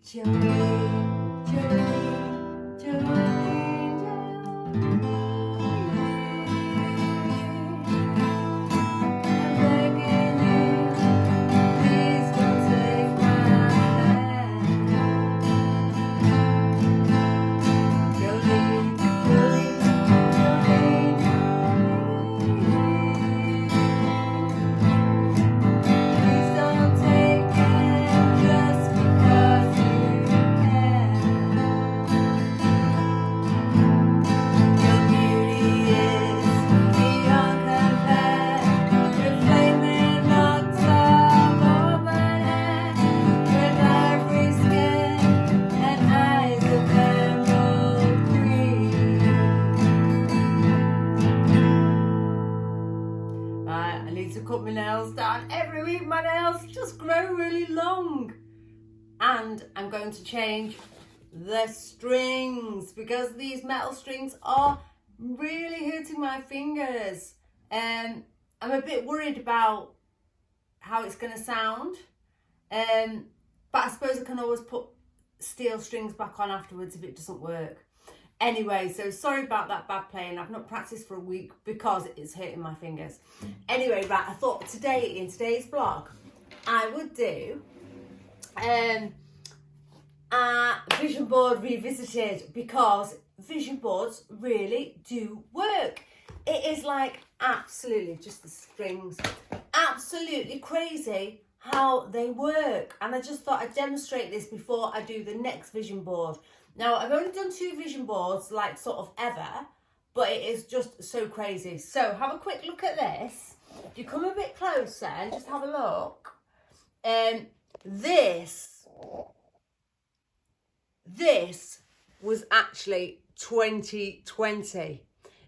Jolene, Jolene, Jolene, I'm begging you, please don't take my hand. Jolene, Jolene, Jolene, please don't take it just because you can. Your beauty is beyond compare, your flaming locks of auburn hair, with ivory skin and eyes of emerald green. Right, I need to cut my nails down. Every week my nails just grow really long. And I'm going to change the strings because these metal strings are really hurting my fingers. I'm a bit worried about how it's going to sound. But I suppose I can always put steel strings back on afterwards if it doesn't work. Anyway, so sorry about that bad playing. I've not practiced for a week because it's hurting my fingers. Anyway, right, I thought today, in today's vlog, I would do a vision board revisited because vision boards really do work. It is like absolutely just the strings, absolutely crazy how they work. And I just thought I'd demonstrate this before I do the next vision board. Now, I've only done 2 vision boards, like sort of ever, but it is just so crazy. So have a quick look at this. If you come a bit closer and just have a look, this was actually 2020.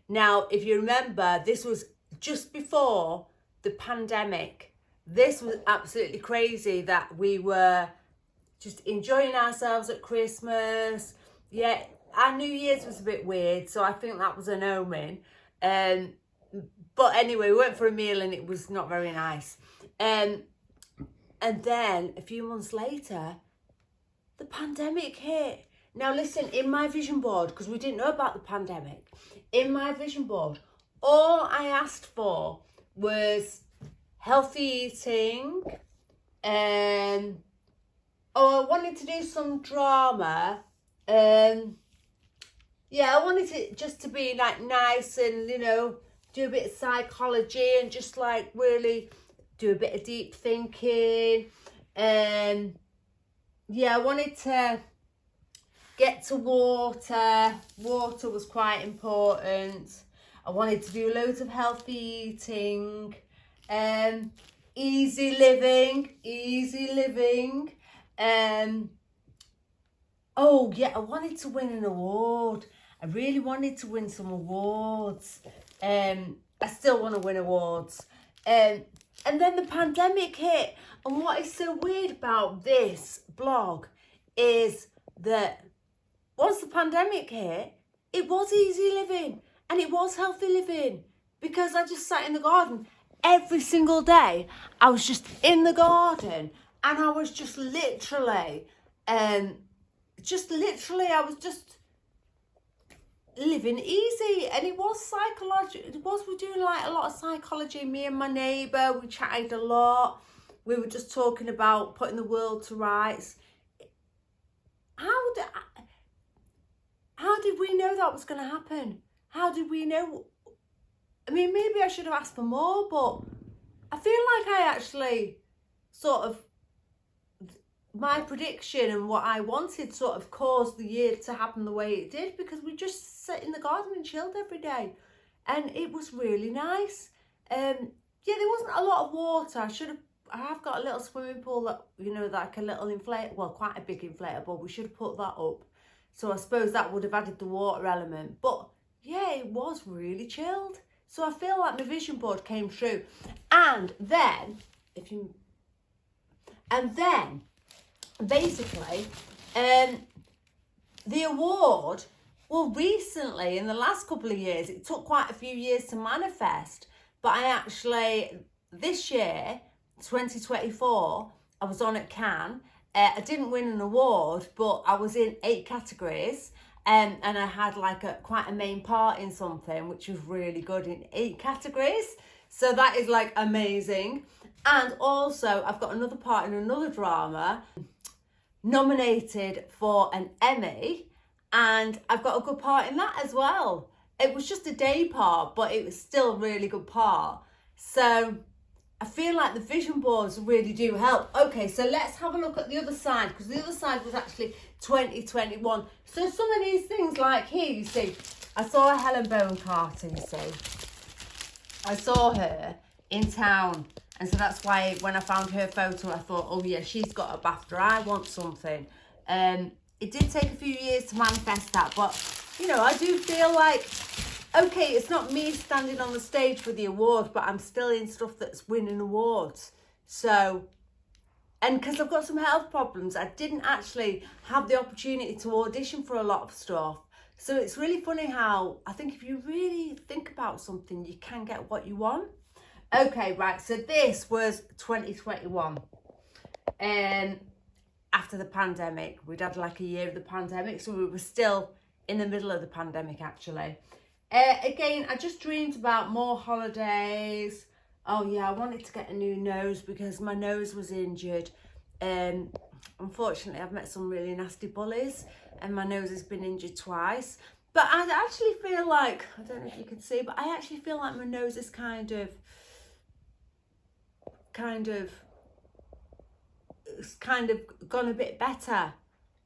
Now, if you remember, this was just before the pandemic. This was absolutely crazy that we were just enjoying ourselves at Christmas. Yeah, our New Year's was a bit weird, so I think that was an omen. But anyway, we went for a meal and it was not very nice. And then a few months later, the pandemic hit. Now listen, in my vision board, because we didn't know about the pandemic, in my vision board, all I asked for was healthy eating, I wanted to do some drama. Yeah, I wanted it just to be like nice and, you know, do a bit of psychology and just like really do a bit of deep thinking. Yeah, I wanted to get to water. Water was quite important. I wanted to do loads of healthy eating. Easy living. Oh yeah, I wanted to win an award. I really wanted to win some awards. I still want to win awards. And then the pandemic hit. And what is so weird about this blog is that once the pandemic hit, it was easy living and it was healthy living because I just sat in the garden every single day. I was just in the garden and I was just literally, I was just living easy. And it was psychological. We're doing like a lot of psychology. Me and my neighbour, we chatted a lot. We were just talking about putting the world to rights. How did we know that was going to happen? How did we know? I mean, maybe I should have asked for more, but I feel like I actually sort of, my prediction and what I wanted sort of caused the year to happen the way it did because we just sat in the garden and chilled every day. And it was really nice. Yeah, there wasn't a lot of water. I have got a little swimming pool that, you know, like a little quite a big inflatable. We should have put that up. So I suppose that would have added the water element. But yeah, it was really chilled. So I feel like my vision board came true. And then, basically, the award, well, recently, in the last couple of years, it took quite a few years to manifest. But I actually, this year, 2024, I was on at Cannes, I didn't win an award, but I was in 8 categories. And I had like quite a main part in something, which was really good in 8 categories. So that is like amazing. And also I've got another part in another drama, nominated for an Emmy, and I've got a good part in that as well. It was just a day part, but it was still a really good part. So I feel like the vision boards really do help. Okay, so let's have a look at the other side, because the other side was actually 2021. So some of these things, like here, you see, I saw a Helen Bowen Carter, you see. I saw her in town, and so that's why when I found her photo, I thought, oh yeah, she's got a BAFTA, I want something. It did take a few years to manifest that, but, you know, I do feel like, okay, it's not me standing on the stage for the award, but I'm still in stuff that's winning awards. So, and because I've got some health problems, I didn't actually have the opportunity to audition for a lot of stuff. So it's really funny how I think if you really think about something, you can get what you want. Okay, right, so this was 2021. After the pandemic, we'd had like a year of the pandemic, so we were still in the middle of the pandemic actually. Again, I just dreamed about more holidays. Oh yeah, I wanted to get a new nose because my nose was injured. Unfortunately, I've met some really nasty bullies and my nose has been injured twice. But I actually feel like, I don't know if you can see, but I actually feel like my nose is kind of gone a bit better.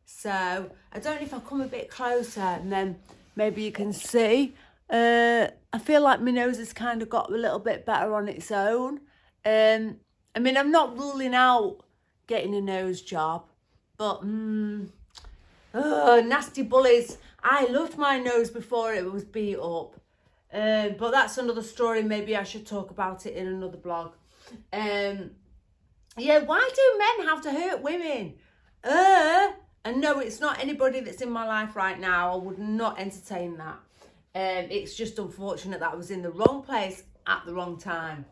So I don't know if I come a bit closer and then maybe you can see. I feel like my nose has kind of got a little bit better on its own. I mean, I'm not ruling out getting a nose job, but nasty bullies. I loved my nose before it was beat up. But that's another story. Maybe I should talk about it in another blog. Yeah, why do men have to hurt women? And no, it's not anybody that's in my life right now. I would not entertain that. It's just unfortunate that I was in the wrong place at the wrong time.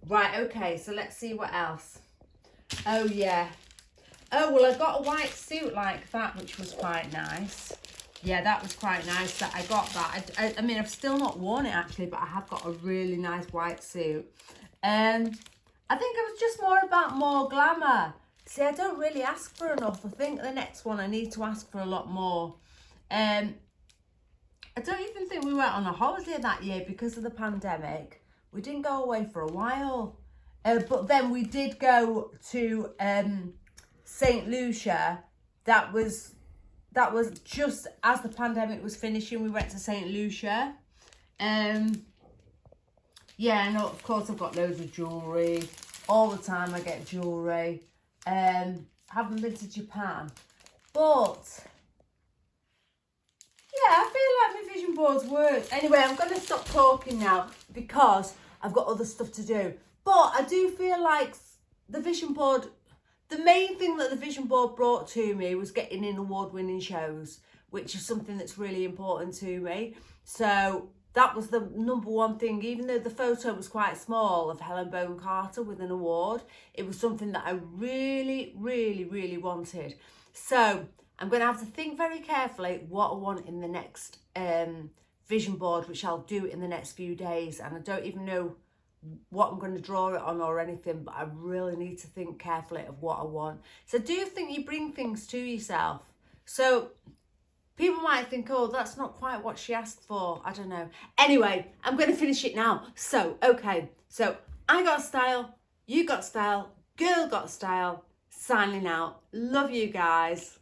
Right, okay, so let's see what else. Oh, yeah. Oh, well, I got a white suit like that, which was quite nice. Yeah, that was quite nice that I got that. I mean, I've still not worn it, actually, but I have got a really nice white suit. I think it was just more about more glamour. See, I don't really ask for enough. I think the next one I need to ask for a lot more. I don't even think we went on a holiday that year because of the pandemic. We didn't go away for a while. But then we did go to St. Lucia. That was just as the pandemic was finishing. We went to St. Lucia. Yeah, and of course I've got loads of jewellery. All the time I get jewellery. Haven't been to Japan. But yeah, I feel like my vision boards work. Anyway, I'm going to stop talking now because I've got other stuff to do. But I do feel like the vision board, the main thing that the vision board brought to me was getting in award-winning shows, which is something that's really important to me. So that was the #1 thing, even though the photo was quite small of Helen Bowen Carter with an award. It was something that I really, really, really wanted. So I'm going to have to think very carefully what I want in the next vision board, which I'll do in the next few days. And I don't even know what I'm going to draw it on or anything, but I really need to think carefully of what I want. So do you think you bring things to yourself? So people might think, oh, that's not quite what she asked for. I don't know. Anyway, I'm going to finish it now. So, okay. So I got style. You got style. Girl got style. Signing out. Love you guys.